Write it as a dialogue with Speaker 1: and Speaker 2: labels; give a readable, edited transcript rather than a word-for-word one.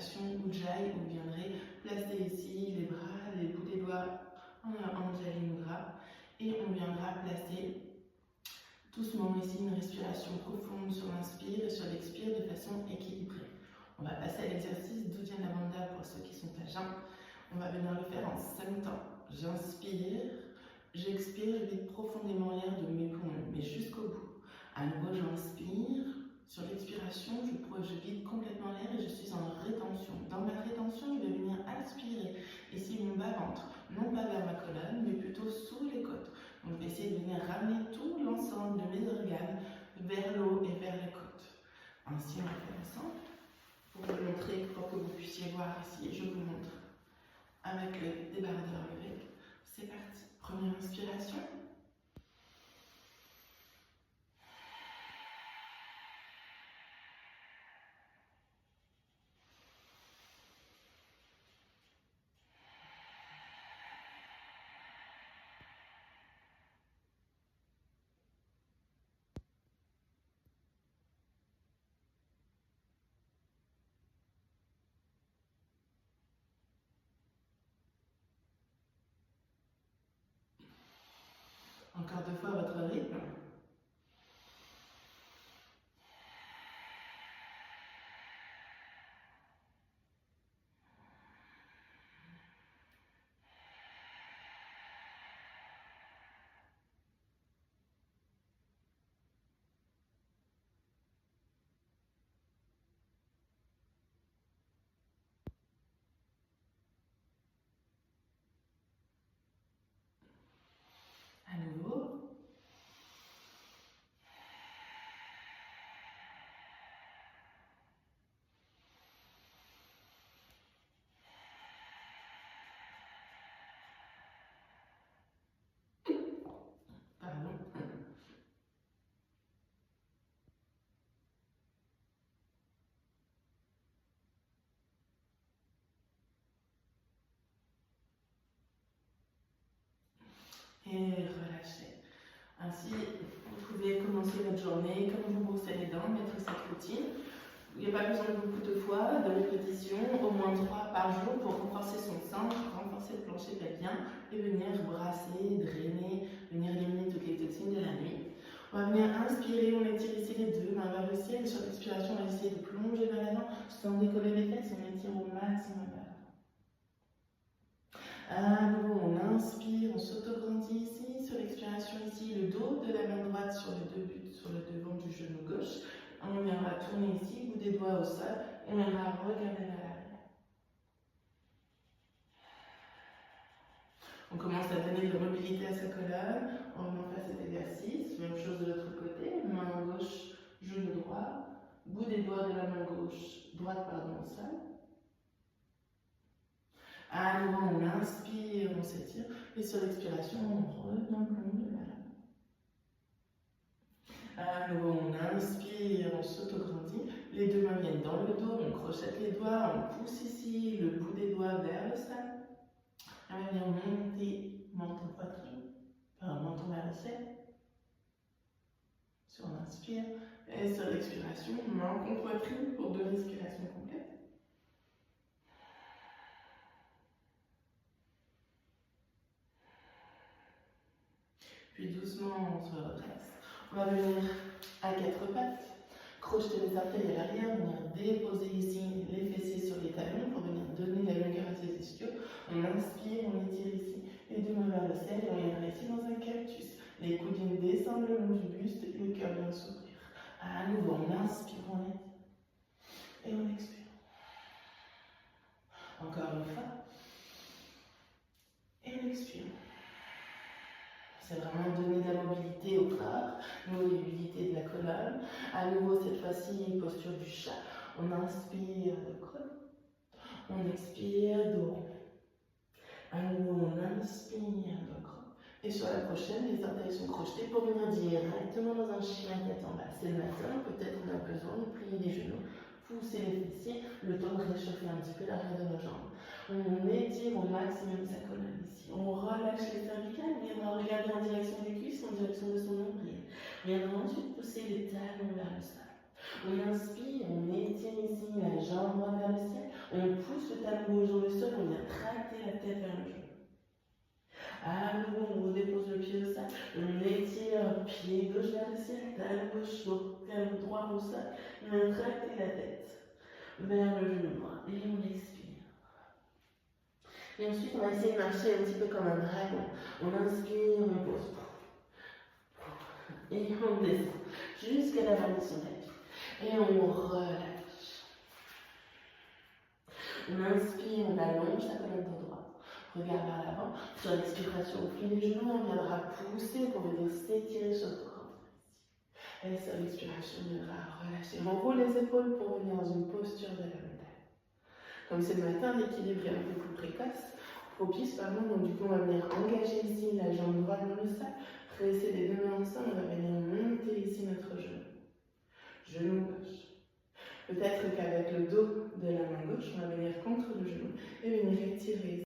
Speaker 1: respiration Ujjayi, où vous viendrez placer ici les bras, les bouts des doigts en Anjali Mudra, et on viendra placer doucement ici une respiration profonde sur l'inspire et sur l'expire de façon équilibrée. On va passer à l'exercice d'Uddiyana Bandha pour ceux qui sont à jeun. On va venir le faire en 5 temps. J'inspire, j'expire, je vide profondément l'air de mes poumons, mais jusqu'au bout. À nouveau, j'inspire. Sur l'expiration, je vide complètement l'air et je suis en rétention. Dans ma rétention, je vais venir aspirer ici mon bas-ventre, non pas vers ma colonne, mais plutôt sous les côtes. Donc, je vais essayer de venir ramener tout l'ensemble de mes organes vers le haut et vers les côtes. Ainsi, on va faire ensemble. Pour vous montrer, pour que vous puissiez voir ici, je vous montre avec le débardeur levé. C'est parti. Première inspiration. Encore 2 fois votre rythme. À nouveau. Pardon. Et relâchez. Ainsi, vous pouvez commencer votre journée comme vous brossez les dents, mettre cette routine. Il n'y a pas besoin de beaucoup de fois, de répétitions, au moins 3 par jour pour renforcer son centre, renforcer le plancher pelvien et venir brasser, drainer, venir éliminer toutes les toxines de la nuit. On va venir inspirer, on étire ici les 2 mains vers le ciel et sur l'expiration, on va essayer de plonger vers l'avant sans décoller les fesses, on étire au maximum vers l'avant. À nouveau, on inspire, on s'autograndit ici, sur l'expiration ici, le dos de la main droite sur le devant du genou gauche. On viendra tourner ici, bout des doigts au sol, et on viendra regarder vers l'arrière. On commence à donner de la mobilité à sa colonne, on va faire cet exercice, même chose de l'autre côté, main gauche, genou droit, bout des doigts de la main gauche, droite au sol. À nouveau, on inspire, on s'étire, et sur l'expiration, on replonge vers l'avant. À nouveau, on inspire, on s'autograndit, les 2 mains viennent dans le dos, on crochette les doigts, on pousse ici le bout des doigts vers le sol. On va venir monter menton poitrine, menton vers le ciel. Sur l'inspire, et sur l'expiration, menton poitrine pour 2 respirations complètes. Puis doucement, on se redresse. On va venir à 4 pattes, crocheter les orteils à l'arrière, venir déposer ici les fessiers sur les talons pour venir donner la longueur à ses ischios. On inspire, on étire ici les 2 mains vers le ciel et on viendra ici dans un cactus. Les coudines descendent le long du buste et le cœur vient s'ouvrir. À nouveau, on inspire, on étire et on expire. Encore une fois. Et on expire. C'est vraiment donner de la mobilité au corps, mobilité de la colonne. À nouveau, cette fois-ci, posture du chat. On inspire le creux. On expire dos. À nouveau, on inspire le creux. Et sur la prochaine, les orteils sont crochetés pour venir directement dans un chien tête en bas. C'est le matin, peut-être on a besoin de plier les genoux, pousser les fessiers, le temps de réchauffer un petit peu l'arrière de nos jambes. On étire au maximum sa colonne ici. On relâche les cervicales, on viendra regarder en direction des cuisses, en direction de son nombril. On viendra ensuite pousser les talons vers le sol. On inspire, on étire ici la jambe droite vers le ciel.
Speaker 2: On pousse le talon gauche dans le sol, on vient tracter la tête vers le genou. À nouveau, on redépose le pied au sol, on étire, pied gauche vers le ciel, talon gauche, talon droit au sol, on vient tracter la tête vers le genou droit et on expire. Et ensuite, on va essayer de marcher un petit peu comme un dragon. On inspire, on pose. Et on descend jusqu'à la base de son tapis. Et on relâche. On inspire, on allonge sa colonne droite. Regard vers l'avant. Sur l'expiration, on plie les genoux, on viendra pousser pour venir s'étirer sur le corps. Et sur l'expiration, on viendra relâcher. On roule les épaules pour venir dans une posture de la montagne. Comme c'est le matin, l'équilibre est un peu plus propice, donc du coup on va venir engager ici la jambe droite dans le sol, presser les deux mains ensemble, on va venir monter ici notre genou gauche. Peut-être qu'avec le dos de la main gauche, on va venir contre le genou et venir étirer